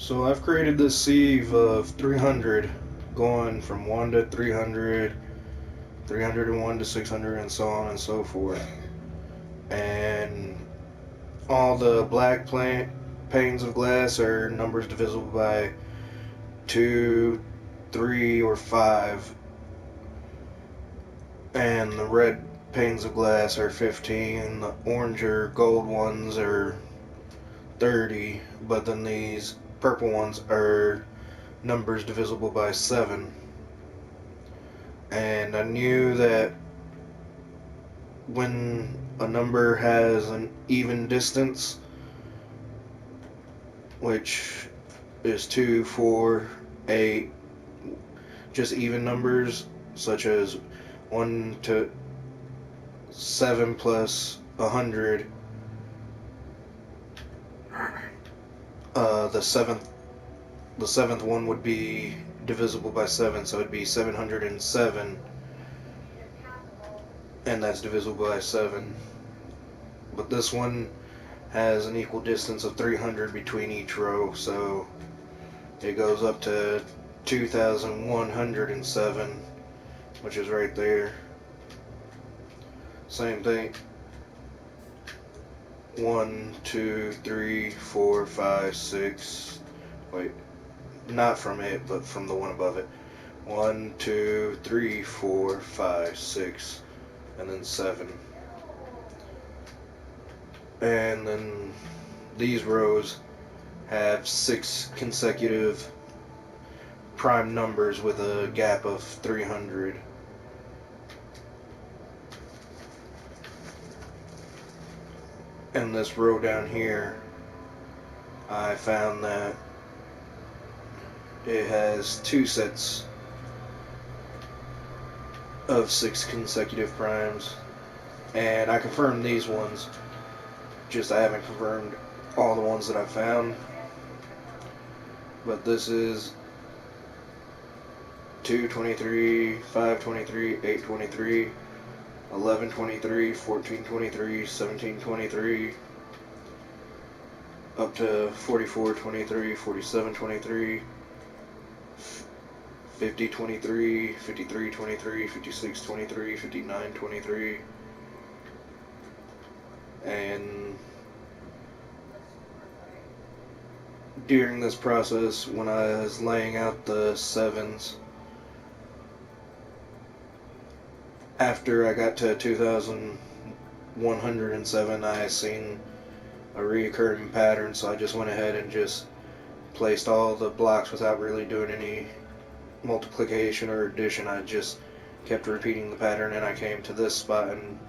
So I've created this sieve of 300, going from 1 to 300, 301 to 600, and so on and so forth. And all the black panes of glass are numbers divisible by 2, 3, or 5. And the red panes of glass are 15. The orange or gold ones are 30. But then these purple ones are numbers divisible by 7. And I knew that when a number has an even distance, which is 2, 4, 8, just even numbers, such as 1 to 7 plus 100, the seventh one would be divisible by 7, so it'd be 707, and that's divisible by 7. But this one has an equal distance of 300 between each row, so it goes up to 2107, which is right there. Same thing. 1, 2, 3, 4, 5, 6. Wait, not from it, but from the one above it. 1, 2, 3, 4, 5, 6, and then 7. And then these rows have 6 consecutive prime numbers with a gap of 300. And this row down here, I found that it has 2 sets of 6 consecutive primes, and I confirmed these ones, just I haven't confirmed all the ones that I found. But this is 223, 523, 823, 1123, 1423, 1723, up to 4423, 4723, 5023, 5323, 5623, 5923, and during this process, when I was laying out the sevens, after I got to 2107, I seen a reoccurring pattern, so I just went ahead and just placed all the blocks without really doing any multiplication or addition. I just kept repeating the pattern, and I came to this spot, and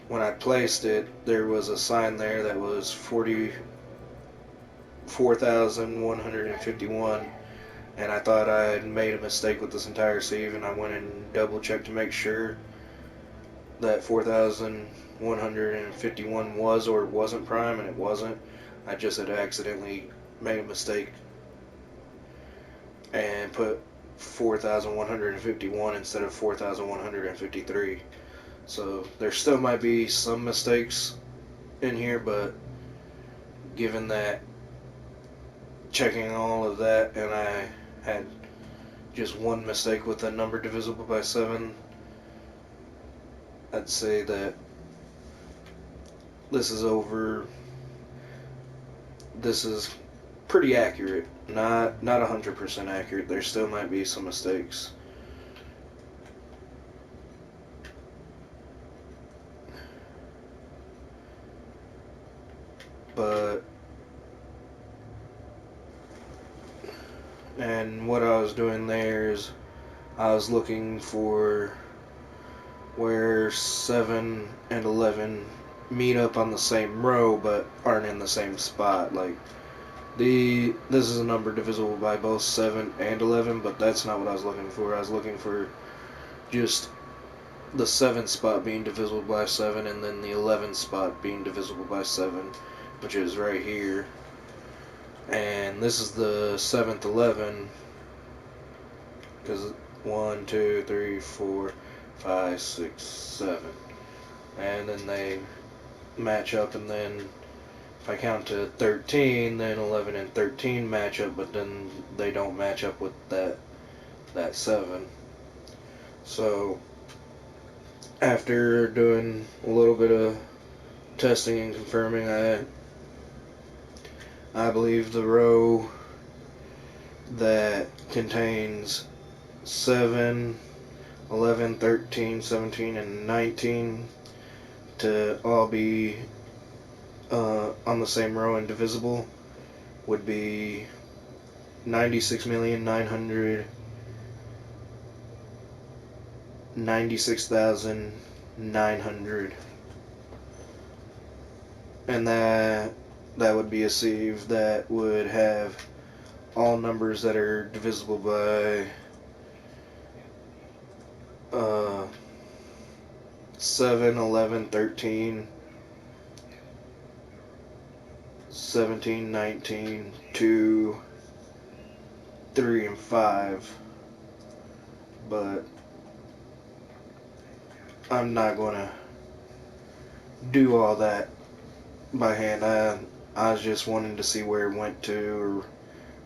when I placed it, there was a sign there that was 44,151, and I thought I had made a mistake with this entire sieve, and I went and double checked to make sure that 4,151 was or wasn't prime, and it wasn't. I just had accidentally made a mistake and put 4,151 instead of 4,153. So there still might be some mistakes in here, but given that checking all of that and I had just one mistake with a number divisible by 7, I'd say that this is pretty accurate. Not 100% accurate. There still might be some mistakes. And what I was doing there is I was looking for where 7 and 11 meet up on the same row but aren't in the same spot. Like this is a number divisible by both 7 and 11, but that's not what I was looking for. I was looking for just the 7 spot being divisible by 7 and then the 11 spot being divisible by 7, which is right here. And this is the 7th 11, because 1, 2, 3, 4, 5, 6, 7, and then they match up, and then if I count to 13, then 11 and 13 match up, but then they don't match up with that 7. So after doing a little bit of testing and confirming, I believe the row that contains 7, 11, 13, 17, and 19 to all be on the same row and divisible would be 96,996,900, and that would be a sieve that would have all numbers that are divisible by 7, 11, 13, 17, 19, 2, 3, and 5. But I'm not going to do all that by hand. I was just wanting to see where it went to, or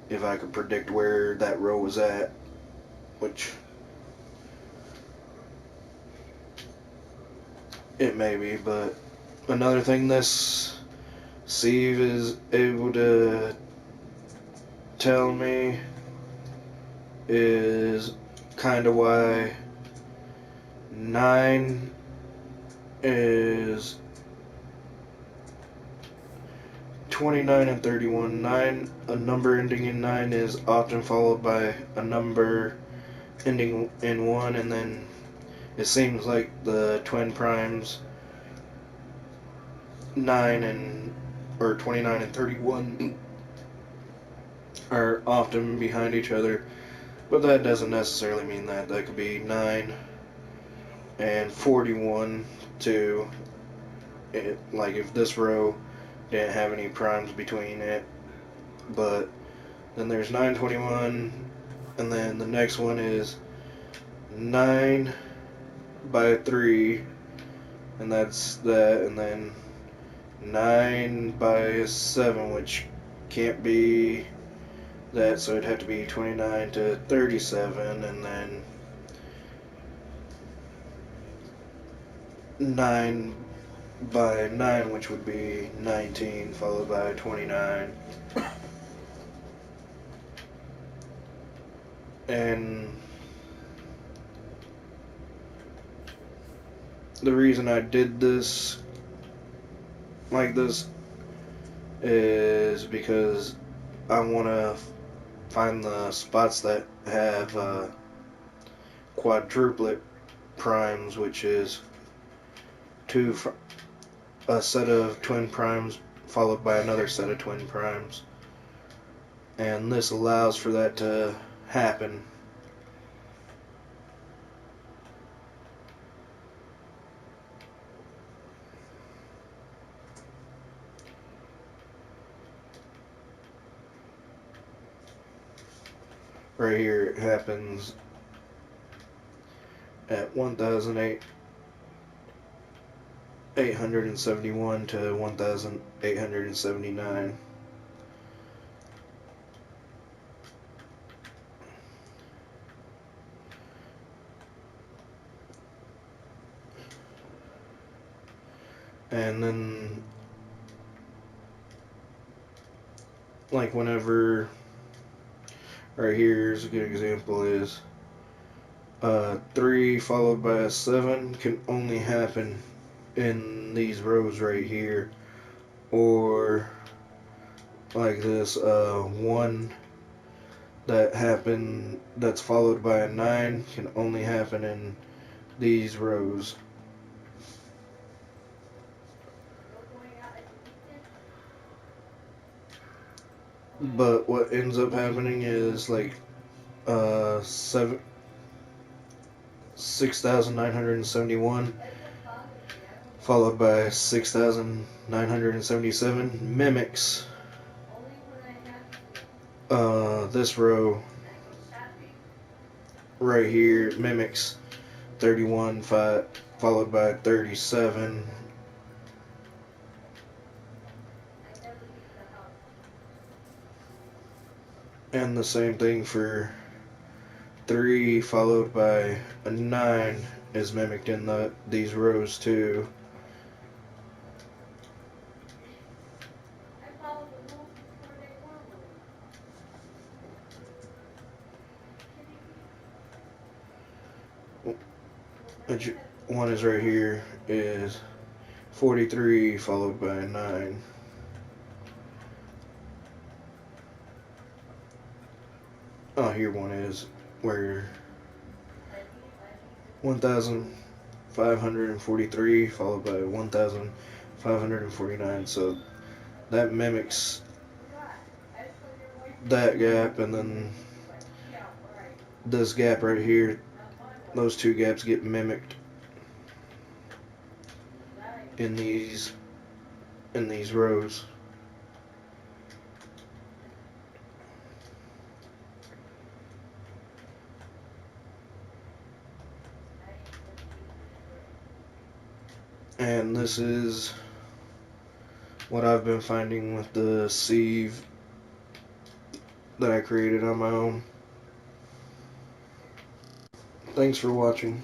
if I could predict where that row was at, which it may be. But another thing this sieve is able to tell me is kind of why 9 is 29 and 31. A number ending in 9 is often followed by a number ending in 1, and then it seems like the twin primes 29 and 31 are often behind each other, but that doesn't necessarily mean that. That could be 9 and 41 too. Like if this row didn't have any primes between it, but then there's 921, and then the next one is 9 by 3, and that's that, and then 9 by 7, which can't be that, so it'd have to be 29 to 37, and then 9 by 9, which would be 19, followed by 29. And the reason I did this like this is because I want to find the spots that have quadruplet primes, which is a set of twin primes followed by another set of twin primes, and this allows for that to happen. Right here it happens at 1,871 to 1,879. And then, like whenever, right here's a good example, is 3 followed by a 7 can only happen in these rows right here, or like this 1 that's followed by a 9 can only happen in these rows. But what ends up happening is like 6,971 followed by 6,977 mimics this row right here, mimics 31 followed by 37 And the same thing for 3 followed by a 9 is mimicked in these rows too. Which one is right here is 43 followed by a 9. Oh, here one is where 1,543 followed by 1,549. So that mimics that gap, and then this gap right here, those two gaps get mimicked in these rows. And this is what I've been finding with the sieve that I created on my own. Thanks for watching.